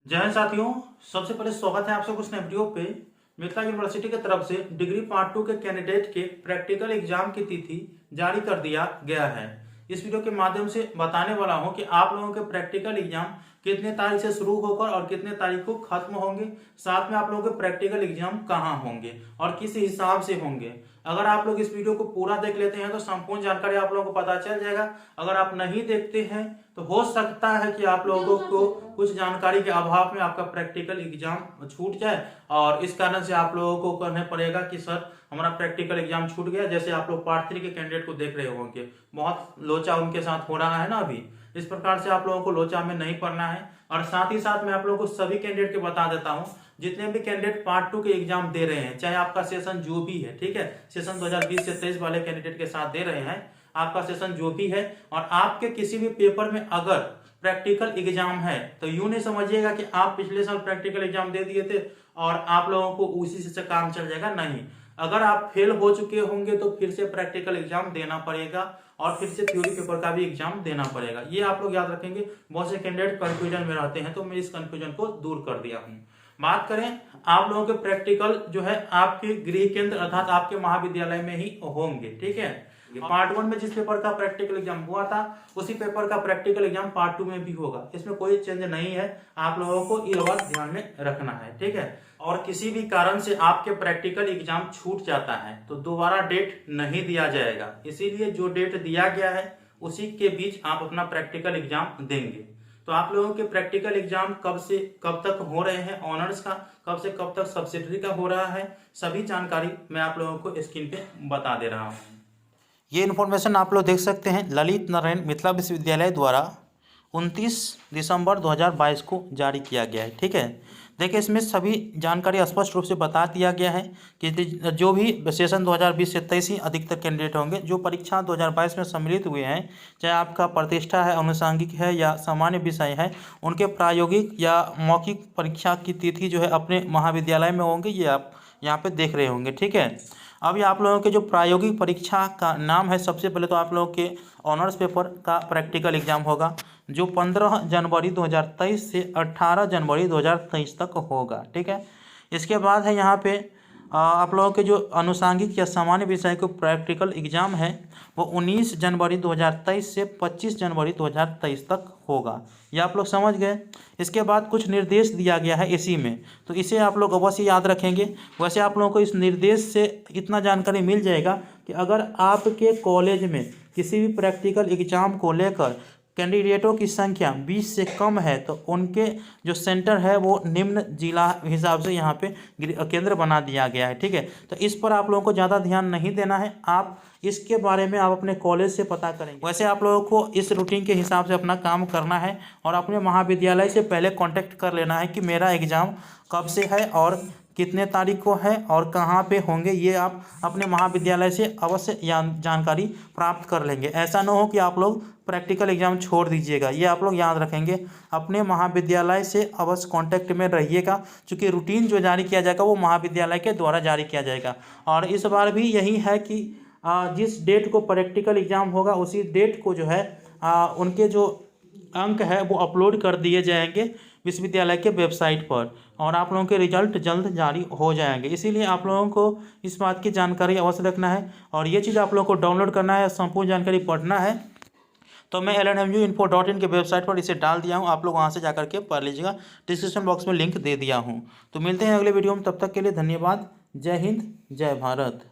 जय हिंद साथियों। सबसे पहले स्वागत है आप सबको स्नैपडियो पे। मिथिला यूनिवर्सिटी की तरफ से डिग्री पार्ट 2 के कैंडिडेट के प्रैक्टिकल एग्जाम की तिथि जारी कर दिया गया है। इस वीडियो के माध्यम से बताने वाला हूं कि आप लोगों के प्रैक्टिकल एग्जाम कितने तारीख से शुरू होकर और कितने तारीख को खत्म होंगे, साथ में आप लोगों के प्रैक्टिकल एग्जाम कहां होंगे और किस हिसाब से होंगे। अगर आप लोग इस वीडियो को पूरा देख लेते हैं तो संपूर्ण जानकारी आप लोगों को पता चल जाएगा। अगर आप नहीं देखते हैं तो हो सकता है कि आप लोगों को कुछ जानकारी के अभाव में आपका प्रैक्टिकल एग्जाम छूट जाए और इस कारण से आप लोगों को करना पड़ेगा कि सर हमारा प्रैक्टिकल एग्जाम छूट गया। जैसे आप लोग पार्ट 3 के कैंडिडेट को देख रहे होंगे, बहुत लोचा उनके साथ हो रहा है ना अभी। इस प्रकार से आप लोगों को लोचा में नहीं पड़ना है। और साथ ही साथ मैं आप लोगों को सभी कैंडिडेट के बता देता हूं, जितने भी कैंडिडेट पार्ट 2 के एग्जाम दे रहे हैं, चाहे आपका सेशन जो भी है, ठीक है, सेशन 2020 से 23 वाले कैंडिडेट के साथ दे रहे हैं, आपका सेशन जो भी है और आपके किसी भी पेपर में अगर प्रैक्टिकल एग्जाम है तो यूं नहीं समझिएगा कि आप पिछले साल प्रैक्टिकल एग्जाम दे दिए थे और आप लोगों को उसी से काम चल जाएगा। नहीं, अगर आप फेल हो चुके होंगे तो फिर से प्रैक्टिकल एग्जाम देना पड़ेगा और फिर से थ्योरी पेपर का भी एग्जाम देना पड़ेगा। ये आप लोग याद रखेंगे। बहुत से कैंडिडेट कंफ्यूजन में रहते हैं तो मैं इस कंफ्यूजन को दूर कर दिया हूँ। बात करें आप लोगों के प्रैक्टिकल जो है आपके गृह केंद्र अर्थात आपके महाविद्यालय में ही होंगे, ठीक है। पार्ट 1 में जिस पेपर का प्रैक्टिकल एग्जाम हुआ था उसी पेपर का प्रैक्टिकल एग्जाम पार्ट 2 में भी होगा। इसमें कोई चेंज नहीं है, आप लोगों को ये बात ध्यान में रखना है, ठीक है। और किसी भी कारण से आपके प्रैक्टिकल एग्जाम छूट जाता है तो दोबारा डेट नहीं दिया जाएगा। इसीलिए जो डेट दिया गया है उसी के बीच आप अपना प्रैक्टिकल एग्जाम देंगे। तो आप लोगों के प्रैक्टिकल एग्जाम कब से कब तक हो रहे हैं, ऑनर्स का कब से कब तक सब्सिडरी का हो रहा है, सभी जानकारी मैं आप लोगों को स्क्रीन पे बता दे रहा हूँ। ये इन्फॉर्मेशन आप लोग देख सकते हैं ललित नारायण मिथिला विश्वविद्यालय द्वारा 29 दिसंबर 2022 को जारी किया गया है, ठीक है। देखिए इसमें सभी जानकारी स्पष्ट रूप से बता दिया गया है कि जो भी सेशन 2020 से 23 ही अधिकतर कैंडिडेट होंगे जो परीक्षा 2022 में सम्मिलित हुए हैं, चाहे आपका प्रतिष्ठा है, अनुषांगिक है या सामान्य विषय है, उनके प्रायोगिक या मौखिक परीक्षा की तिथि जो है अपने महाविद्यालय में होंगे। ये आप यहाँ पे देख रहे होंगे, ठीक है। अभी आप लोगों के जो प्रायोगिक परीक्षा का नाम है, सबसे पहले तो आप लोगों के ऑनर्स पेपर का प्रैक्टिकल एग्जाम होगा जो 15 जनवरी 2023 से 18 जनवरी 2023 तक होगा, ठीक है। इसके बाद है यहाँ पे आप लोगों के जो अनुषांगिक या सामान्य विषय के प्रैक्टिकल एग्जाम है वो 19 जनवरी 2023 से 25 जनवरी 2023 तक होगा। ये आप लोग समझ गए। इसके बाद कुछ निर्देश दिया गया है इसी में, तो इसे आप लोग अवश्य याद रखेंगे। वैसे आप लोगों को इस निर्देश से इतना जानकारी मिल जाएगा कि अगर आपके कॉलेज में किसी भी प्रैक्टिकल एग्जाम को लेकर कैंडिडेटों की संख्या 20 से कम है तो उनके जो सेंटर है वो निम्न जिला हिसाब से यहाँ पे केंद्र बना दिया गया है, ठीक है। तो इस पर आप लोगों को ज़्यादा ध्यान नहीं देना है, आप इसके बारे में आप अपने कॉलेज से पता करेंगे। वैसे आप लोगों को इस रूटीन के हिसाब से अपना काम करना है और अपने महाविद्यालय से पहले कांटेक्ट कर लेना है कि मेरा एग्ज़ाम कब से है और कितने तारीख को है और कहाँ पे होंगे। ये आप अपने महाविद्यालय से अवश्य जानकारी प्राप्त कर लेंगे। ऐसा ना हो कि आप लोग प्रैक्टिकल एग्जाम छोड़ दीजिएगा। ये आप लोग याद रखेंगे, अपने महाविद्यालय से अवश्य कांटेक्ट में रहिएगा, क्योंकि रूटीन जो जारी किया जाएगा वो महाविद्यालय के द्वारा जारी किया जाएगा। और इस बार भी यही है कि जिस डेट को प्रैक्टिकल एग्जाम होगा उसी डेट को जो है उनके जो अंक है वो अपलोड कर दिए जाएंगे विश्वविद्यालय के वेबसाइट पर और आप लोगों के रिजल्ट जल्द जारी हो जाएंगे। इसीलिए आप लोगों को इस बात की जानकारी अवश्य रखना है और ये चीज़ आप लोगों को डाउनलोड करना है, संपूर्ण जानकारी पढ़ना है। तो मैं lnmu.info.in के वेबसाइट पर इसे डाल दिया हूँ, आप लोग वहाँ से जाकर के पढ़ लीजिएगा। डिस्क्रिप्शन बॉक्स में लिंक दे दिया हूँ। तो मिलते हैं अगले वीडियो में, तब तक के लिए धन्यवाद। जय हिंद, जय भारत।